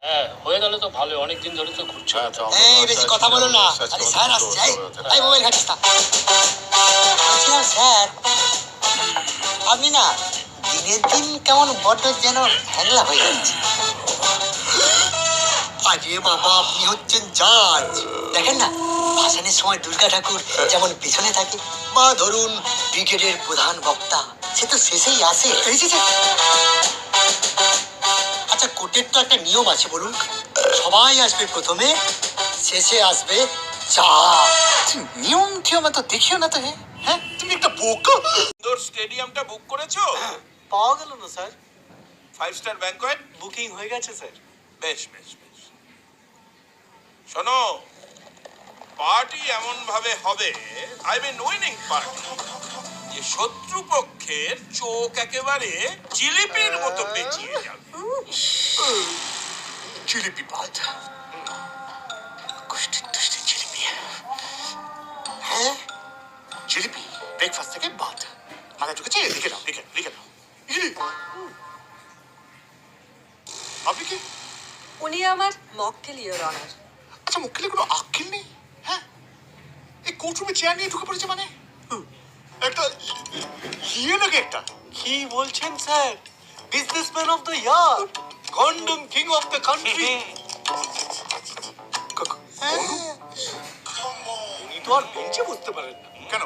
হ্যাঁ, হয়ে গেলে তো ভালো, অনেকদিন ধরে তো ঘুরছো। এই বেশি কথা বলো না, আরে স্যার আসছে। এই মোবাইল ঘাটিস না। বলছিলাম স্যার, আপনি না দিনের দিন কেমন বড্ড যেন হ্যাংলা হয়ে যাচ্ছে। আরে বাবা, আপনি হচ্ছেন জাজ। দেখেন না, ভাসানের সময় দুর্গা ঠাকুর যেমন পেছনে থাকে, বা ধরুন ব্রিগেডের প্রধান বক্তা সে তো শেষেই আসে। এই যে আচ্ছা, কোর্টের তো একটা নিয়ম আছে, বলুন। সবাই আসবে প্রথমে, শেষে আসবে চা। নিয়ম টিয়ম তো দেখিও না তো। হ্যাঁ, তুমি একটা বোকা। ইন্দোর স্টেডিয়ামটা বুক করেছো? পাওয়া গেল না স্যার। 5 স্টার ব্যাংকোয়েট বুকিং হয়ে গেছে স্যার। বেশ বেশ বেশ। শোনো, পার্টি এমন ভাবে হবে, আই মিন উইনিং পার্টি, যে শত্রুপক্ষের চোখ একেবারে জিলিপির মতো পেঁচিয়ে যাবে। জিলিপি বাদ, কুষ্টি তুষ্টি জিলিপি। হ্যাঁ, জিলিপি ব্রেকফাস্ট থেকে বাদ। মাথা ঢুকেছে, লিখে নাও, লিখে নাও। আপনি কি? উনি আমার মক্কেল, ইওর অনার। আচ্ছা, মক্কেলের কোনো আক্কেল নেই? হ্যাঁ, এই কোর্টরুমে চেয়ার নিয়ে ঢুকে পড়েছে মানে একটা ইয়ে নাকি একটা। কি বলছেন sir? Businessman of the year, condom king of the country. উনি তো আর বেঞ্চে বসতে পারেন না। কেন?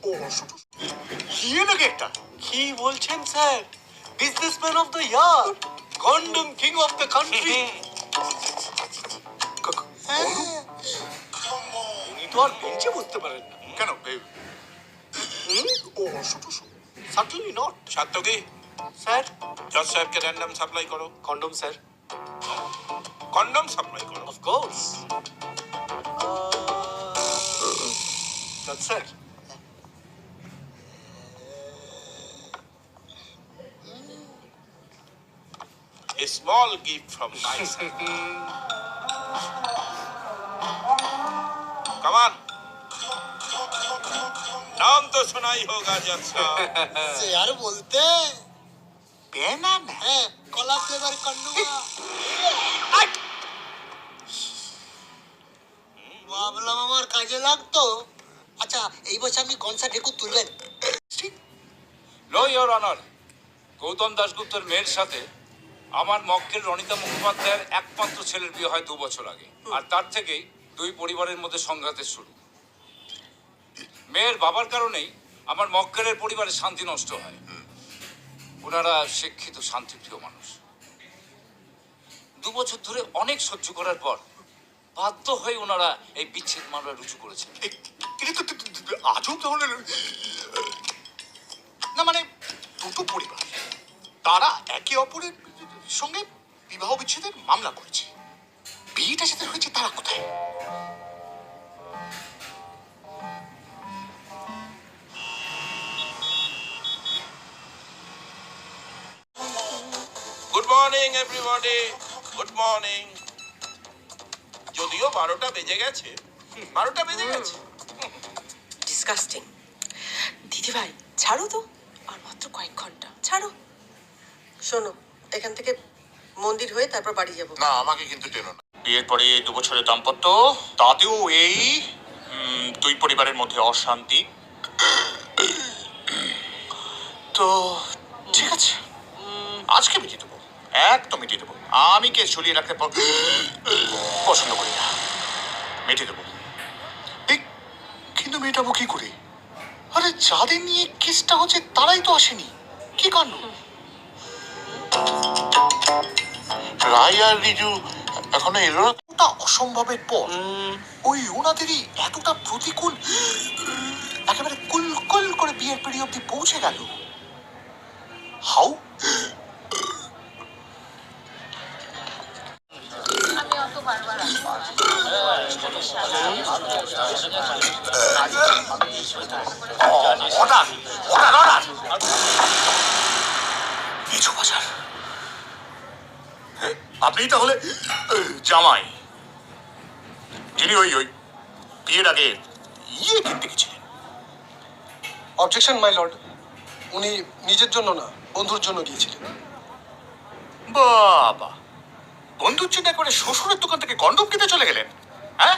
ও ইয়ে নাকি একটা। কি বলছেন sir? Businessman of the year, condom king of the country. উনি তো আর বেঞ্চে বসতে পারেন না। কেন? ও সার্টেনলি নট। সাত্তকি, স্যার। জজ সাহেবকে র্যান্ডম সাপ্লাই করো। Condom sir. কন্ডম সাপ্লাই করো। Of course sir. A small gift from my side. Come on. नाम तो सुना ही होगा जज साहब। यार बोलते বেনান। হ্যাঁ, কলা ফ্লেভার কন্ডম। ভাবলাম আমার কাজে লাগতো। আচ্ছা, এই বছর আপনি কনসা ঢেকুর তুলবেন? লো ইওর অনার, গৌতম দাশগুপ্তর মেয়ের সাথে আমার মক্কেল রনিতা মুখোপাধ্যায়ের একমাত্র ছেলের বিয়ে হয় 2 বছর আগে, আর তার থেকেই দুই পরিবারের মধ্যে সংঘাতের শুরু। মেয়ের বাবার কারণেই আমার মক্কেলের পরিবারের শান্তি নষ্ট হয়। ওনারা শিক্ষিত, শান্তিপ্রিয় মানুষ। 2 বছর ধরে অনেক সহ্য করার পর বাধ্য হয়ে ওনারা এই বিচ্ছেদ মামলা রুজু করেছেন। কিন্তু আজও ধরনের না, মানে দুটো পরিবার তারা একে অপরের সঙ্গে বিবাহ বিচ্ছেদের মামলা করেছে। বিয়েটা সাথে হয়েছে তারা কোথায়? Good morning everybody, good morning. যদিও 12টা বেজে গেছে, 12টা বেজে গেছে। ডিসকাস্টিং। দিদি ভাই ছাড়ো তো, আর মাত্র কয়েক ঘন্টা, ছাড়ো। শোনো, এখান থেকে মন্দির হয়ে তারপর বাড়ি যাব। না, আমাকে কিন্তু টেনো না। বিয়ের পরে 2 বছরের দাম্পত্য, তাতেও এই দুই পরিবারের মধ্যে অশান্তি। তো ঠিক আছে, আজকে মিটিয়ে দেবো, একদম মিটিয়ে দেবো। আমি কেস ঝুলিয়ে রাখতে পছন্দ করি না, মিটিয়ে দেবো। কিন্তু মেটাবো কি করে? আরে যাদের নিয়ে কেসটা হচ্ছে তারাই তো আসেনি, কি কারণ? রায় আর রিজু এখনো এলো না। ওটা অসম্ভবের পর ওই ওনাদেরই এতটা প্রতিকূল, একেবারে কুল করে বিয়ের পিড়ি অব্দি পৌঁছে গেল। হাউ? কিছু বাজার আপনি তাহলে জামাই, যিনি ওই ওই বিয়ের আগে ইয়ে কিনতে গেছিলেন? অবজেকশন মাই লর্ড, উনি নিজের জন্য না, বন্ধুর জন্য গিয়েছিলেন। বাবা, বন্ধুর চিন্তা করে শ্বশুরের দোকান থেকে কন্ডম কিনতে চলে গেলেন? হ্যাঁ,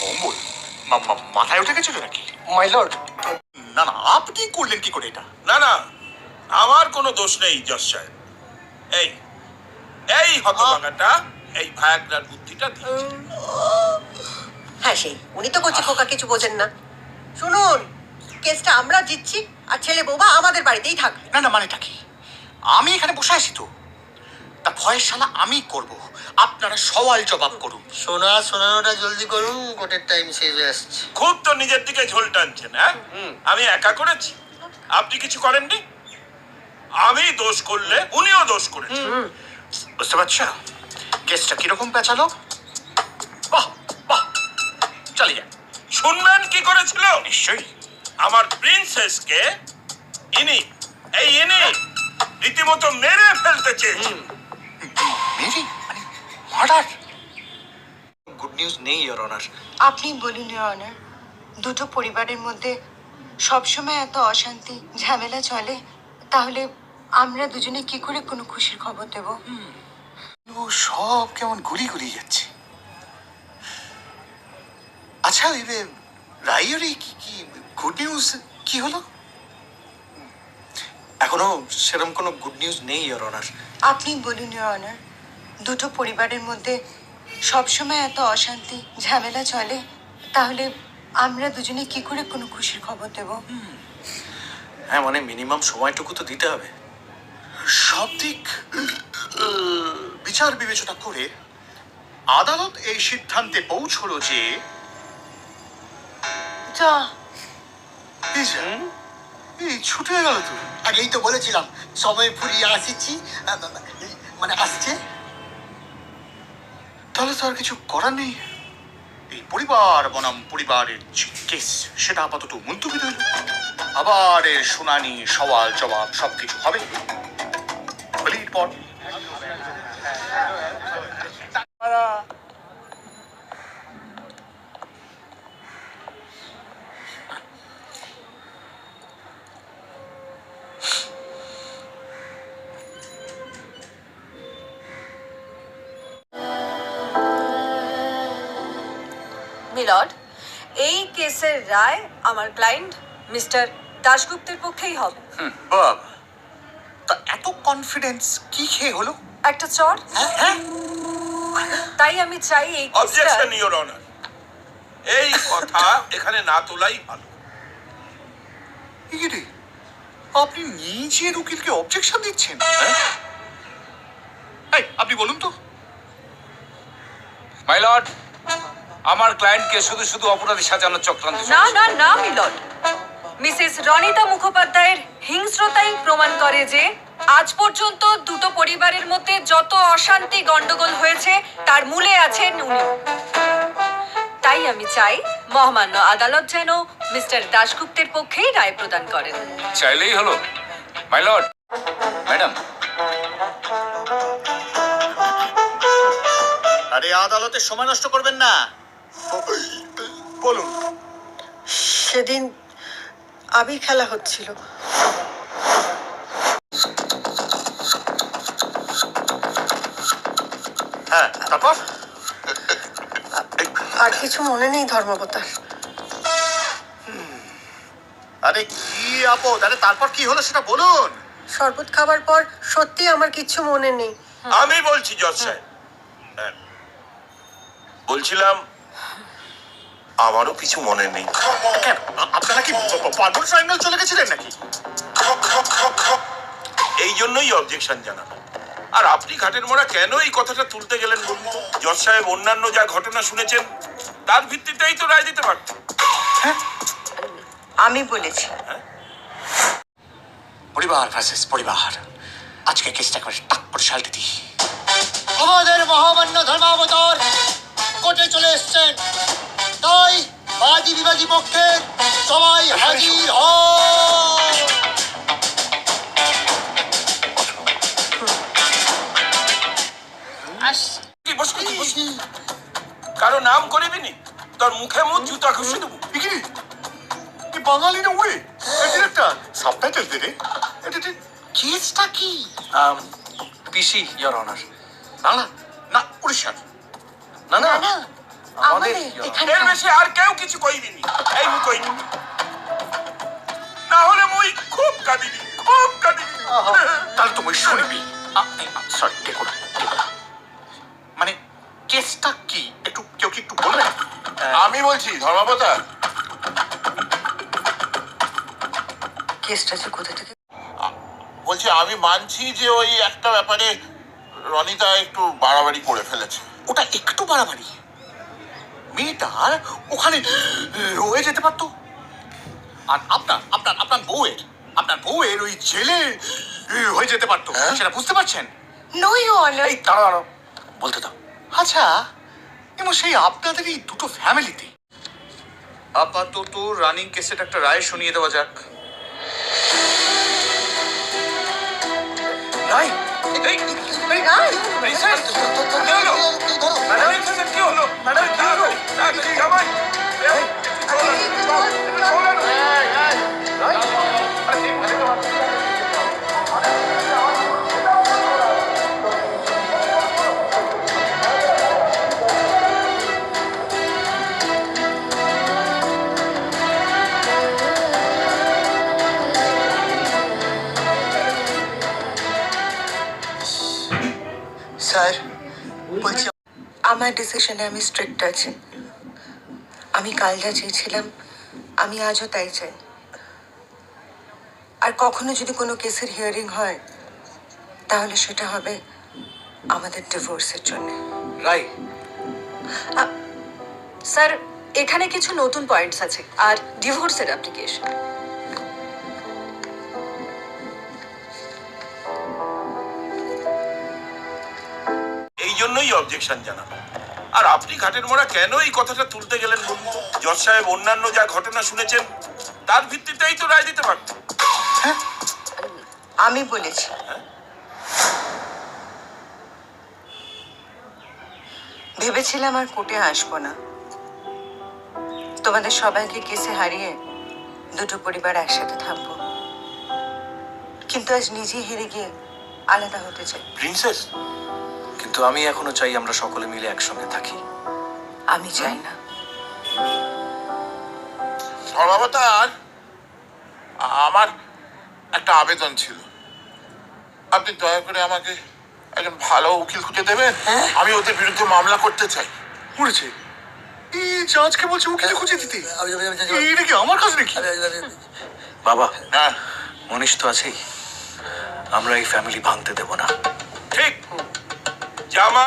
অম্বল মাথায় উঠে গেছিল নাকি? মাই লর্ড, না না, আপনি করলেন কি করে এটা? না না, আমার কোনো দোষ নেই জজ সাহেব। এই এই হতভাগাটা এই ভায়াগ্রার বুদ্ধিটা দিয়েছে। হ্যাঁ সেই উনি তো কচি খোকা, কিছু বোঝেন না। শুনুন, কেসটা আমরা জিতছি আর ছেলে বৌমা আমাদের বাড়িতেই থাকবে। না না, মানেটা কি? আমি এখানে বসে আছি তো, তা ভয়ের শালা আমি করব, আপনারা সওয়াল জবাব করুন। শোনানোটা জলদি করুন, কোর্টের টাইম শেষ হয়ে আসছে। খুব তো নিজের দিকে ঝোল টানছেন, হ্যাঁ? আমি একা করেছি, আপনি কিছু করেননি। আমি দোষ করলে উনিও দোষ করেছেন। বুঝতে পারছো কেসটা কিরকম পেঁচালো? বাহ বাহ, চালিয়ে যান। শুনবেন কি করেছিল? নিশ্চয়ই। আমার প্রিন্সেসকে ইনি রীতিমতো মেরে ফেলতে চেয়েছেন। মেরি মানে মার্ডার? গুড নিউজ নেই ইওর অনার। আপনি বলুন ইওর অনার, দুটো পরিবারের মধ্যে সবসময় এত অশান্তি ঝামেলা চলে, তাহলে আমরা দুজনে কি করে কোনো খুশির খবর দেব? ও সব কেমন গুলি গুলিয়ে যাচ্ছে। আচ্ছা, ওই রাইয়ের কি কি গুড নিউজ কি হলো? এখনো সেরকম কোনো গুড নিউজ নেই ইওর অনার। আপনি বলুন ইওর অনার, দুটো পরিবারের মধ্যে সবসময় এত অশান্তি ঝামেলা চলে, তাহলে আমরা দুজনে কি করে কোনো খুশির খবর দেব? হ্যাঁ, মানে মিনিমাম সময়টুকু তো দিতে হবে। সব দিক বিচার বিবেচনা করে আদালত এই সিদ্ধান্তে পৌঁছলো যে যা, এই ছুটে গেল তো। আগেই তো বলেছিলাম সময় ফুরিয়ে আসিছি, মানে আসছে। তাহলে তো আর কিছু করার নেই। এই পরিবার বনাম পরিবারের যে কেস, সেটা আপাতত মুলতবি রইল। আবার এর শুনানি, সওয়াল জবাব সবকিছু হবে হোলির পর। মিলর্ড, এই কেসের রায় আমার ক্লায়েন্ট মিস্টার দাশগুপ্তের পক্ষেই হবে। বাবা, তা এত কনফিডেন্স কি খেয়ে হলো? একটা চর, তাই আমি চাই এই কেসটা। অবজেকশন ইওর অনার, এই কথা এখানে না তোলাই ভালো। রে, আপনি নিজের উকিলকে অবজেকশন দিচ্ছেন? এই, আপনি বলুন তো। মাই লর্ড, আমার ক্লায়েন্টকে শুধু শুধু অপরাধী সাজানোর চক্রান্ত না চলছে। না না মিলর্ড, মিসেস রনিতা মুখোপাধ্যায়ের হিংস্রতাই প্রমাণ করে যে আজ পর্যন্ত দুটো পরিবারের মধ্যে যত অশান্তি গন্ডগোল হয়েছে তার মূলে আছেন উনি। তাই আমি চাই মহামান্য আদালত যেন মিস্টার দাশগুপ্তের পক্ষেই রায় প্রদান করেন। চাইলেই হলো। মাই লর্ড, ম্যাডাম, আরে আদালতে সময় নষ্ট করবেন না, বলুন। সেদিন আবির খেলা হচ্ছিল, হ্যাঁ, তারপর? আর কিছু মনে নেই ধর্মবতার। আরে কি আপদ, আরে তারপর কি হলো সেটা বলুন। শরবত খাবার পর সত্যি আমার কিচ্ছু মনে নেই। আমি বলছি জজ সাহেব, হ্যাঁ, বলছিলাম আমারও কিছু মনে নেই। কেন, আপনারা কি পার্বণ ট্রাইঙ্গেল চলে গেছিলেন নাকি? এই জন্যই অবজেকশন জানানো। আর আপনি ঘাটের মোড়া কেন এই কথাটা তুলতে গেলেন বলুন তো? জজ সাহেব অন্যান্য যা ঘটনা শুনেছেন তার ভিত্তিতেই তো রায় দিতে পারতেন। আমি বলেছি। পরিবার ভার্সেস পরিবার, আজকে কেসটা করে টাক করে সালটে দিই। আমাদের মহামান্য ধর্মাবতার কোর্টে চলে এসছেন, তাই বাদী বিবাদী পক্ষের সবাই হাজির হন। কি বসে কি বসে? কারো নাম করিবিনি, তোর মুখে মুখ জুতা ঘুষে দেবো। বাঙালি না ওয়ে ডিরেক্টর, সাবটাইটেল দে রে। কেসটা কি? পিসি ইয়োর অনার। বাংলা না উড়িষ্যার? না না না আমাদের আমাদের এর এখানে বেশি আর কেউ কিছু কইবিনি। এই মুই কইনি, না হলে মুই খুব কাঁদিনি, খুব কাঁদিনি। তাহলে তুমি শুনবি। সরি, দেখো না, দেখো না। মানে কেসটা কি একটু কেউ কি একটু বলবেন? আমি বলছি ধর্মপতা, কেসটা যে কোথা থেকে বলছি আমি মানছি যে ওই একটা ব্যাপারে রনিতা একটু বাড়াবাড়ি করে ফেলেছে। ওটা একটু বাড়াবাড়ি। মেয়েটার ওখানে রয়ে যেতে পারতো। আর আপনার বউয়ের ওই জেলে হয়ে যেতে পারতো, সেটা বুঝতে পারছেন? নো ইউ অনার এই দাঁড়াও দাঁড়াও, বলতে দাও। আচ্ছা, এবং সেই আপনাদের এই দুটো ফ্যামিলিতে আপাতত রানিং কেসের একটা রায় শুনিয়ে দেওয়া যাক। রাই এই প্রিন্সেস কি হলো? প্রিন্সেসের কি হলো? ম্যাডাম কি হলো? জামাই স্যার বলছি আমার ডিসিশনে আমি স্ট্রিক্ট আছি। আমি কাল যা চেয়েছিলাম আমি আজও তাই চাই। আর কখনো যদি কোনো কেসের হিয়ারিং হয় তাহলে সেটা হবে আমাদের ডিভোর্সের জন্য। রাই স্যার এখানে কিছু নতুন পয়েন্টস আছে আর ডিভোর্সের অ্যাপ্লিকেশন। এই জন্যই অবজেকশন জানানো। আর আপনি ঘাটের মোড়া কেন এই কথাটা তুলতে গেলেন বলুন তো? জজ সাহেব অন্যান্য যা ঘটনা শুনেছেন তার ভিত্তিতেই তো রায় দিতে পারতেন। আমি বলেছি ভেবেছিলাম আর কোর্টে আসবো না, তোমাদের সবাইকে কেসে হারিয়ে দুটো পরিবার একসাথে থাকবো। কিন্তু আজ নিজেই হেরে গিয়ে আলাদা হতে চাই। প্রিন্সেস, কিন্তু আমি এখনো চাই আমরা সকলে মিলে একসঙ্গে থাকি। আমি চাই না। ধর্মাবতার, আমার একটা আবেদন ছিল। আপনি দয়া করে আমাকে একজন ভালো উকিল খুঁজে দেবেন। আমি ওদের বিরুদ্ধে মামলা করতে চাই। উড়েছে এই জাজকে বলছে উকিল খুঁজে দিতে। এটা কি আমার কাজ নাকি? বাবা, হ্যাঁ, মনীষ তো আছেই, আমরা এই ফ্যামিলি ভাঙতে দেব না। ঠিক জামা